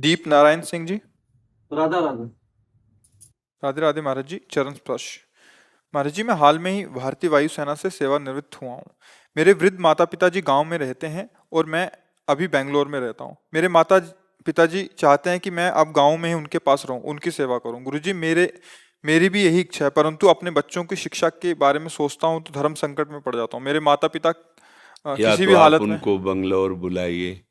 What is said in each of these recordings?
दीप नारायण सिंह जी। राधा राधा। राधे राधे महाराज जी, चरण स्पर्श। महाराज जी, मैं हाल में ही भारतीय वायुसेना से सेवानिवृत्त हुआ हूँ। मेरे वृद्ध माता पिताजी गांव में रहते हैं और मैं अभी बेंगलोर में रहता हूँ। मेरे माता पिताजी चाहते हैं कि मैं अब गांव में ही उनके पास रहूं, उनकी सेवा करूं। गुरुजी, मेरी भी यही इच्छा है, परंतु अपने बच्चों की शिक्षा के बारे में सोचता हूँ तो धर्म संकट में पड़ जाता हूँ। मेरे माता पिता या किसी तो भी आप हालत में। उनको बंगलौर बुलाइए,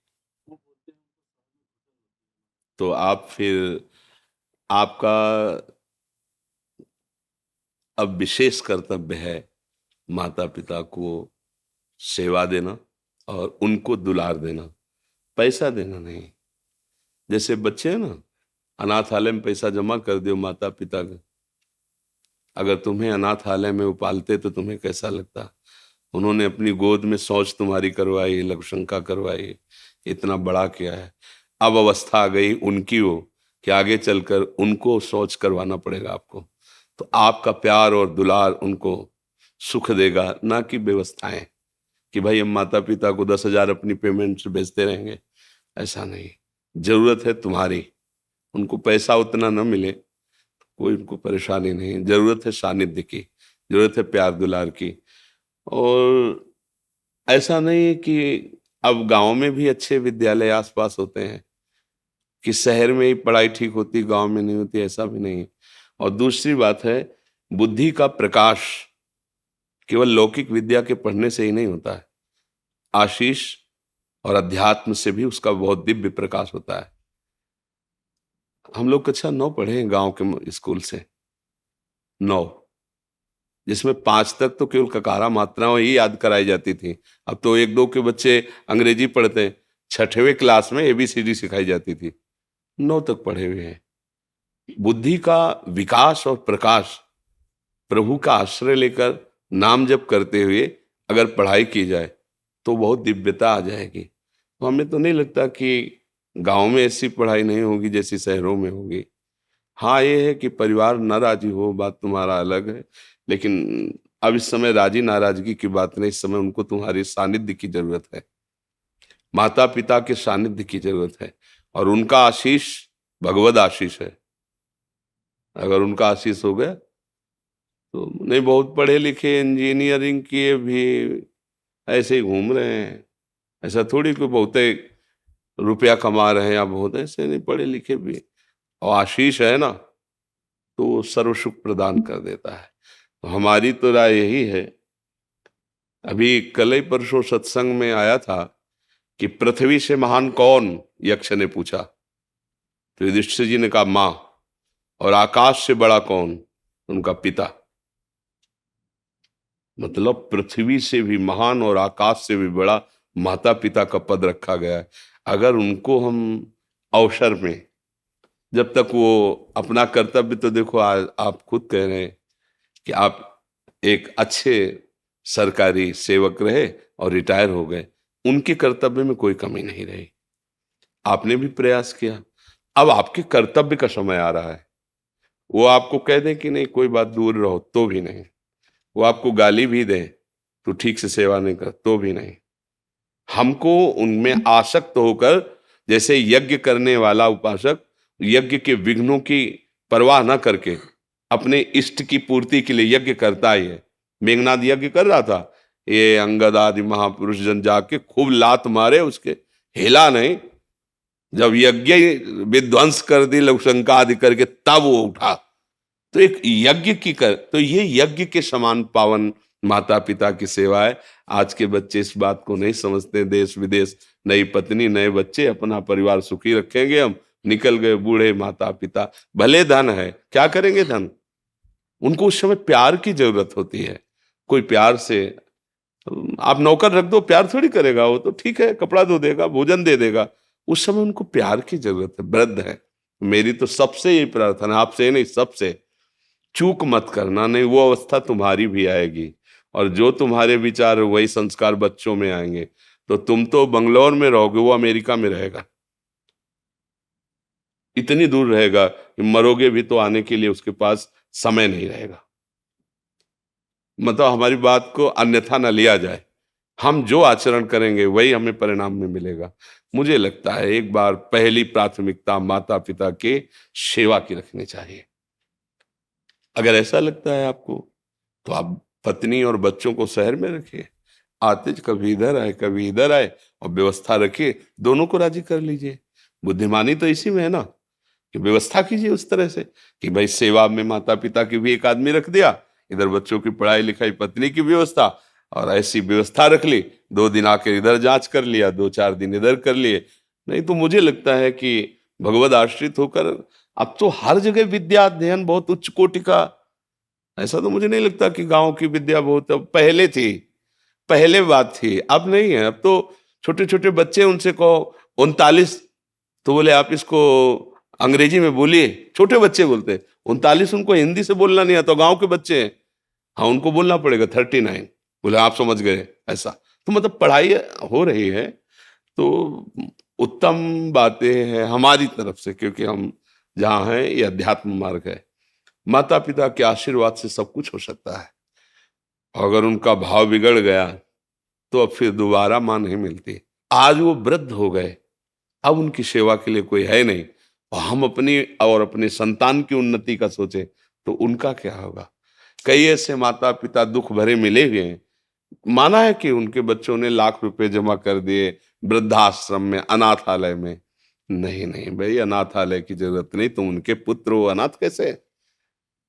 तो आप फिर आपका अब विशेष कर्तव्य है माता पिता को सेवा देना और उनको दुलार देना, पैसा देना नहीं। जैसे बच्चे हैं ना, अनाथालय में पैसा जमा कर दो माता पिता का। अगर तुम्हें अनाथालय में वो पालते तो तुम्हें कैसा लगता? उन्होंने अपनी गोद में शौच तुम्हारी करवाई, लघुशंका करवाई, इतना बड़ा किया है। अब अवस्था आ गई उनकी हो कि आगे चलकर उनको शौच करवाना पड़ेगा आपको। तो आपका प्यार और दुलार उनको सुख देगा, ना कि व्यवस्थाएं कि भाई हम माता पिता को 10,000 अपनी पेमेंट से भेजते रहेंगे। ऐसा नहीं। जरूरत है तुम्हारी, उनको पैसा उतना न मिले, कोई उनको परेशानी नहीं। जरूरत है सानिध्य की, जरूरत है प्यार दुलार की। और ऐसा नहीं है कि अब गांव में भी अच्छे विद्यालय आसपास होते हैं कि शहर में ही पढ़ाई ठीक होती, गांव में नहीं होती, ऐसा भी नहीं। और दूसरी बात है, बुद्धि का प्रकाश केवल लौकिक विद्या के पढ़ने से ही नहीं होता है। आशीष और अध्यात्म से भी उसका बहुत दिव्य प्रकाश होता है। हम लोग कक्षा 9 पढ़े हैं गांव के स्कूल से, 9, जिसमें 5 तक तो केवल ककारा मात्राएं ही याद कराई जाती थी। अब तो 1-2 के बच्चे अंग्रेजी पढ़ते हैं। 6वीं क्लास में ABCD सिखाई जाती थी। 9 तक पढ़े हुए हैं। बुद्धि का विकास और प्रकाश प्रभु का आश्रय लेकर नाम जप करते हुए अगर पढ़ाई की जाए तो बहुत दिव्यता आ जाएगी। तो हमें तो नहीं लगता कि गांव में ऐसी पढ़ाई नहीं होगी जैसी शहरों में होगी। हाँ, ये है कि परिवार न राजी हो, बात तुम्हारा अलग है। लेकिन अब इस समय राजी नाराजगी की बात नहीं, इस समय उनको तुम्हारी सानिध्य की जरूरत है, माता पिता के सानिध्य की जरूरत है। और उनका आशीष भगवद आशीष है। अगर उनका आशीष हो गया तो नहीं, बहुत पढ़े लिखे इंजीनियरिंग किए भी ऐसे ही घूम रहे हैं। ऐसा थोड़ी कोई बहुत रुपया कमा रहे हैं या बहुत, ऐसे नहीं, पढ़े लिखे भी और आशीष है ना, तो वो सर्व सुख प्रदान कर देता है। तो हमारी तो राय यही है। अभी कल ही परसों सत्संग में आया था कि पृथ्वी से महान कौन, यक्ष ने पूछा। तो युधिष्ठिर जी ने कहा मां। और आकाश से बड़ा कौन? उनका पिता। मतलब पृथ्वी से भी महान और आकाश से भी बड़ा माता पिता का पद रखा गया है। अगर उनको हम अवसर में, जब तक वो अपना कर्तव्य, तो देखो आप खुद कह रहे हैं कि आप एक अच्छे सरकारी सेवक रहे और रिटायर हो गए, उनके कर्तव्य में कोई कमी नहीं रही। आपने भी प्रयास किया। अब आपके कर्तव्य का समय आ रहा है। वो आपको कह दें कि नहीं कोई बात, दूर रहो, तो भी नहीं। वो आपको गाली भी दें तो ठीक से सेवा नहीं कर, तो भी नहीं। हमको उनमें आसक्त होकर, जैसे यज्ञ करने वाला उपासक यज्ञ के विघ्नों की परवाह न करके अपने इष्ट की पूर्ति के लिए यज्ञ करता ही है। मेघनाद यज्ञ कर रहा था, ये अंगद आदि महापुरुष जन जाके खूब लात मारे, उसके हिला नहीं। जब यज्ञ विध्वंस कर दी लघुशंका आदि करके, तब वो उठा। तो एक यज्ञ की तो ये यज्ञ के समान पावन माता पिता की सेवा है। आज के बच्चे इस बात को नहीं समझते। देश विदेश, नई पत्नी, नए बच्चे, अपना परिवार सुखी रखेंगे हम, निकल गए बूढ़े माता पिता। भले धन है, क्या करेंगे धन? उनको उस समय प्यार की जरूरत होती है। कोई प्यार से, आप नौकर रख दो, प्यार थोड़ी करेगा वो, तो ठीक है, कपड़ा धो देगा, भोजन दे देगा। उस समय उनको प्यार की जरूरत है। वृद्ध है। मेरी तो सबसे यही प्रार्थना, आपसे नहीं, सबसे, चूक मत करना। नहीं, वो अवस्था तुम्हारी भी आएगी और जो तुम्हारे विचार वही संस्कार बच्चों में आएंगे। तो तुम तो बंगलौर में रहोगे, वो अमेरिका में रहेगा, इतनी दूर रहेगा कि मरोगे भी तो आने के लिए उसके पास समय नहीं रहेगा। मतलब हमारी बात को अन्यथा न लिया जाए। हम जो आचरण करेंगे वही हमें परिणाम में मिलेगा। मुझे लगता है एक बार पहली प्राथमिकता माता पिता के सेवा की रखनी चाहिए। अगर ऐसा लगता है आपको तो आप पत्नी और बच्चों को शहर में रखिए, आते कभी इधर आए कभी इधर आए, और व्यवस्था रखिए, दोनों को राजी कर लीजिए। बुद्धिमानी तो इसी में है ना, कि व्यवस्था कीजिए उस तरह से कि भाई सेवा में माता पिता की भी एक आदमी रख दिया, इधर बच्चों की पढ़ाई लिखाई पत्नी की व्यवस्था, और ऐसी व्यवस्था रख ली, 2 दिन आकर इधर जांच कर लिया, 2-4 दिन इधर कर लिए। नहीं तो मुझे लगता है कि भगवद आश्रित होकर अब तो हर जगह विद्या अध्ययन बहुत उच्च कोटि का। ऐसा तो मुझे नहीं लगता कि गांव की विद्या बहुत अब पहले थी, पहले बात थी, अब नहीं है। अब तो छोटे छोटे बच्चे, उनसे कहो 39, तो बोले आप इसको अंग्रेजी में बोलिए। छोटे बच्चे बोलते 39, उनको हिंदी से बोलना नहीं आता, गांव के बच्चे हैं। हाँ, उनको बोलना पड़ेगा 39, बोले आप समझ गए। ऐसा तो मतलब पढ़ाई हो रही है, तो उत्तम बातें हैं हमारी तरफ से, क्योंकि हम जहाँ हैं ये अध्यात्म मार्ग है। माता पिता के आशीर्वाद से सब कुछ हो सकता है। अगर उनका भाव बिगड़ गया तो अब फिर दोबारा मां नहीं मिलती। आज वो वृद्ध हो गए, अब उनकी सेवा के लिए कोई है नहीं, और हम अपनी और अपने संतान की उन्नति का सोचे तो उनका क्या होगा। कई ऐसे माता पिता दुख भरे मिले हुए हैं, माना है कि उनके बच्चों ने लाख रुपए जमा कर दिए वृद्धाश्रम में, अनाथालय में। नहीं नहीं भाई, अनाथालय की जरूरत नहीं, तुम उनके पुत्र हो, अनाथ कैसे।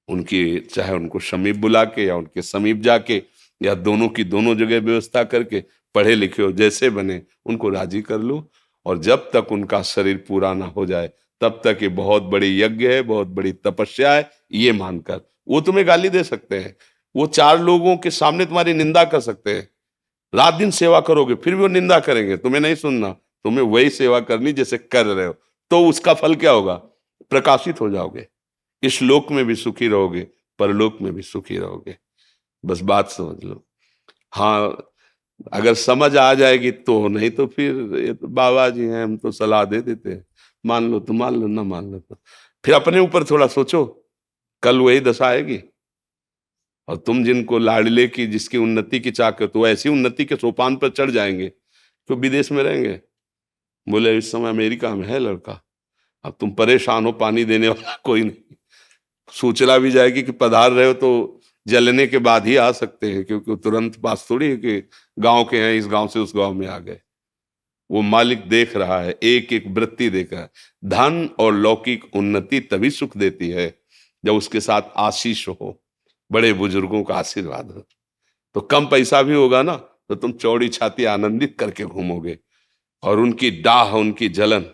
उनकी चाहे उनको समीप बुला के या उनके समीप जाके या दोनों की दोनों जगह व्यवस्था करके, पढ़े लिखे हो जैसे बने उनको राजी कर लो। और जब तक उनका शरीर पूरा ना हो जाए तब तक ये बहुत बड़ी यज्ञ है, बहुत बड़ी तपस्या है, ये मानकर। वो तुम्हें गाली दे सकते हैं, वो 4 लोगों के सामने तुम्हारी निंदा कर सकते हैं, रात दिन सेवा करोगे फिर भी वो निंदा करेंगे, तुम्हें नहीं सुनना, तुम्हें वही सेवा करनी जैसे कर रहे हो। तो उसका फल क्या होगा, प्रकाशित हो जाओगे, इस लोक में भी सुखी रहोगे, परलोक में भी सुखी रहोगे। बस बात समझ लो। हाँ, अगर समझ आ जाएगी तो, नहीं तो फिर ये तो बाबा जी हैं, हम तो सलाह दे देते हैं, मान लो तो मान लो, ना मान लो तो फिर अपने ऊपर थोड़ा सोचो, कल वही दशा आएगी। और तुम जिनको लाडले की, जिसकी उन्नति की चाह करते हो, ऐसी उन्नति के सोपान पर चढ़ जाएंगे तो विदेश में रहेंगे। बोले इस समय अमेरिका में है लड़का, अब तुम परेशान हो, पानी देने वाला कोई नहीं, सूचना भी जाएगी कि पधार रहे हो तो जलने के बाद ही आ सकते हैं, क्योंकि तुरंत पास थोड़ी है कि गांव के हैं, इस गांव से उस गांव में आ गए। वो मालिक देख रहा है, एक एक वृत्ति देख रहा है। धन और लौकिक उन्नति तभी सुख देती है जब उसके साथ आशीष हो, बड़े बुजुर्गों का आशीर्वाद हो। तो कम पैसा भी होगा ना तो तुम चौड़ी छाती आनंदित करके घूमोगे, और उनकी डाह, उनकी जलन,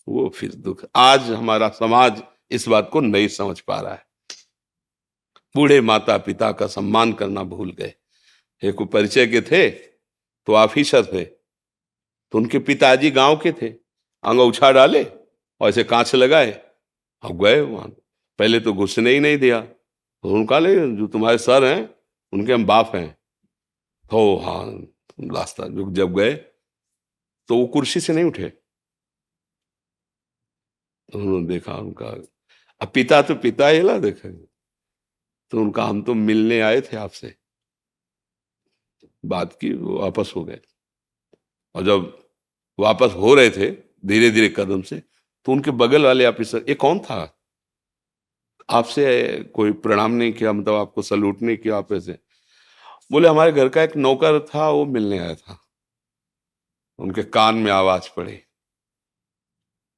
वो फिर दुख। आज हमारा समाज इस बात को नहीं समझ पा रहा है। बूढ़े माता पिता का सम्मान करना भूल गए। एक परिचय के थे तो ऑफिसर थे, तो उनके पिताजी गांव के थे, अंगौछा डाले और ऐसे कांच लगाए, अब गए वहां। पहले तो घुसने ही नहीं दिया, तो उनका ले जो तुम्हारे सर हैं उनके हम बाप हैं। तो हाँ, रास्ता जब गए तो वो कुर्सी से नहीं उठे। तो उन्होंने देखा उनका, अब पिता तो पिता ही ला देखा, तो उनका हम तो मिलने आए थे आपसे, बात की, वो वापस हो गए। और जब वापस हो रहे थे धीरे धीरे कदम से, तो उनके बगल वाले ऑफिसर, ये कौन था, आपसे कोई प्रणाम नहीं किया, मतलब आपको सल्यूट नहीं किया आप ऐसे। बोले हमारे घर का एक नौकर था, वो मिलने आया था। उनके कान में आवाज पड़ी,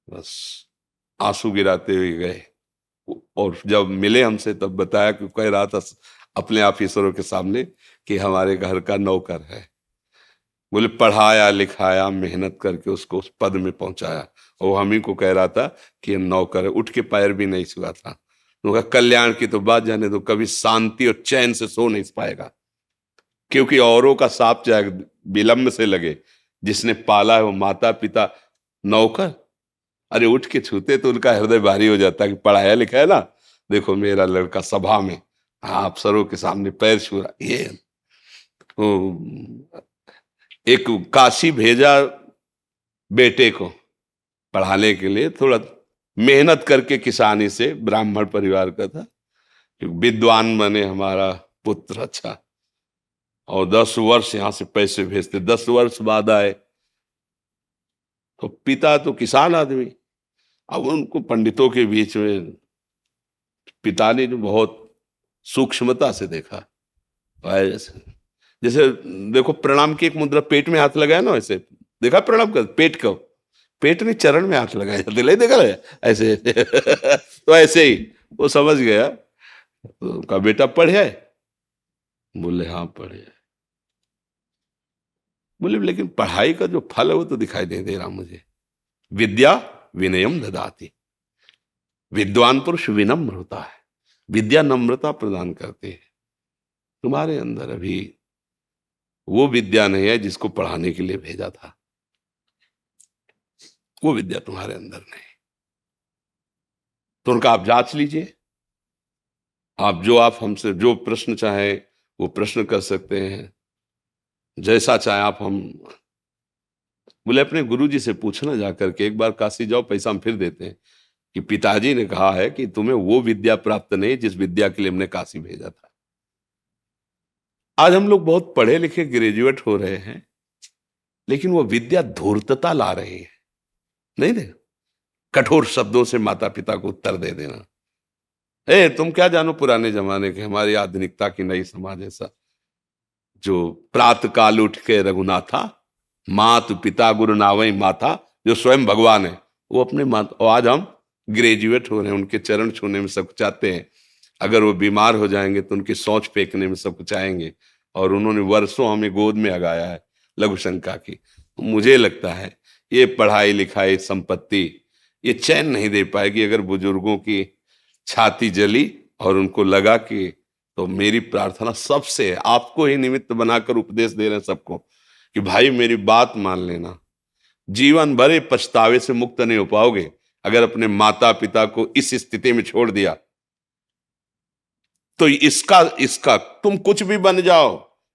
बस आंसू गिराते हुए गए। और जब मिले हमसे तब बताया कि कह रहा था अपने ऑफिसरों के सामने कि हमारे घर का नौकर है। बोले पढ़ाया लिखाया, मेहनत करके उसको उस पद में पहुंचाया, और हम ही को कह रहा था कि ये नौकर है, उठ के पैर भी नहीं छुआ था। उनका कल्याण की तो बात जाने दो, कभी शांति और चैन से सो नहीं पाएगा, क्योंकि औरों का साप चाहे विलंब से लगे, जिसने पाला है वो माता पिता, नौकर अरे उठ के छूते तो उनका हृदय भारी हो जाता है कि पढ़ाया लिखा है ना, देखो मेरा लड़का सभा में अफसरों के सामने पैर छू रहा। ये एक काशी भेजा बेटे को पढ़ाने के लिए, थोड़ा मेहनत करके, किसानी से, ब्राह्मण परिवार का था, विद्वान बने हमारा पुत्र, अच्छा। और 10 वर्ष यहां से पैसे भेजते, 10 वर्ष बाद आए तो पिता तो किसान आदमी, अब उनको पंडितों के बीच में पिता ने जो बहुत सूक्ष्मता से देखा, जैसे जैसे देखो प्रणाम की एक मुद्रा, पेट में हाथ लगाया ना, ऐसे देखा प्रणाम कर, पेट ने चरण में हाथ लगाया जाते, ले देखा है ऐसे तो ऐसे ही वो समझ गया, तो उनका बेटा पढ़े, बोले हाँ पढ़े, बोले लेकिन पढ़ाई का जो फल है वो तो दिखाई दे रहा मुझे, विद्या विनयम ददाति, विद्वान पुरुष विनम्र होता है, विद्या नम्रता प्रदान करती है। तुम्हारे अंदर अभी वो विद्या नहीं है जिसको पढ़ाने के लिए भेजा था, वो विद्या तुम्हारे अंदर नहीं, तो उनका आप जांच लीजिए, आप हमसे जो प्रश्न चाहे वो प्रश्न कर सकते हैं, जैसा चाहे आप हम, बोले अपने गुरुजी से पूछना जाकर के, एक बार काशी जाओ, पैसा हम फिर देते हैं, कि पिताजी ने कहा है कि तुम्हें वो विद्या प्राप्त नहीं जिस विद्या के लिए हमने काशी भेजा था। आज हम लोग बहुत पढ़े लिखे ग्रेजुएट हो रहे हैं, लेकिन वो विद्या धूर्तता ला रही है, नहीं देख, कठोर शब्दों से माता पिता को उत्तर दे देना, तुम क्या जानो पुराने जमाने के, हमारी आधुनिकता की नई समाज ऐसा, जो प्रातः काल उठ के रघुनाथा, मात पिता गुरु नावई माता, जो स्वयं भगवान है, वो अपने माता, और आज हम ग्रेजुएट हो रहे हैं, उनके चरण छूने में सब चाहते हैं, अगर वो बीमार हो जाएंगे तो उनकी सोच फेंकने में सब चाहेंगे, और उन्होंने वर्षों हमें गोद में लगाया है लघु शंका की। मुझे लगता है ये पढ़ाई लिखाई संपत्ति ये चैन नहीं दे पाएगी अगर बुजुर्गों की छाती जली और उनको लगा कि, तो मेरी प्रार्थना सबसे, आपको ही निमित्त बनाकर उपदेश दे रहे हैं सबको, कि भाई मेरी बात मान लेना, जीवन भर पछतावे से मुक्त नहीं हो पाओगे अगर अपने माता पिता को इस स्थिति में छोड़ दिया। तो इसका तुम कुछ भी बन जाओ,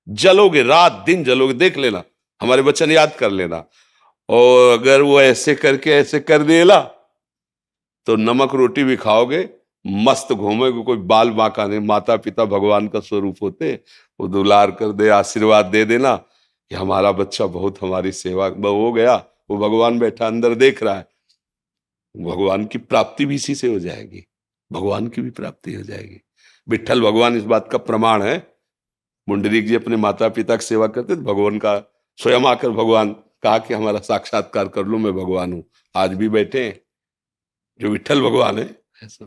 जलोगे, रात दिन जलोगे, देख लेना, हमारे वचन याद कर लेना, और अगर वो ऐसे करके ऐसे कर देला तो नमक रोटी भी खाओगे, मस्त घूमोगे, कोई बाल बांका नहीं। माता पिता भगवान का स्वरूप होते, वो दुलार कर दे, आशीर्वाद दे देना कि हमारा बच्चा बहुत हमारी सेवा हो गया, वो भगवान बैठा अंदर देख रहा है, भगवान की प्राप्ति भी इसी से हो जाएगी, भगवान की भी प्राप्ति हो जाएगी। विठ्ठल भगवान इस बात का प्रमाण है। मुंडरीक जी अपने माता पिता की सेवा करते थे, भगवान का स्वयं आकर भगवान कहा कि हमारा साक्षात्कार कर लो, मैं भगवान हूं। आज भी बैठे हैं जो विठ्ठल भगवान है, ऐसा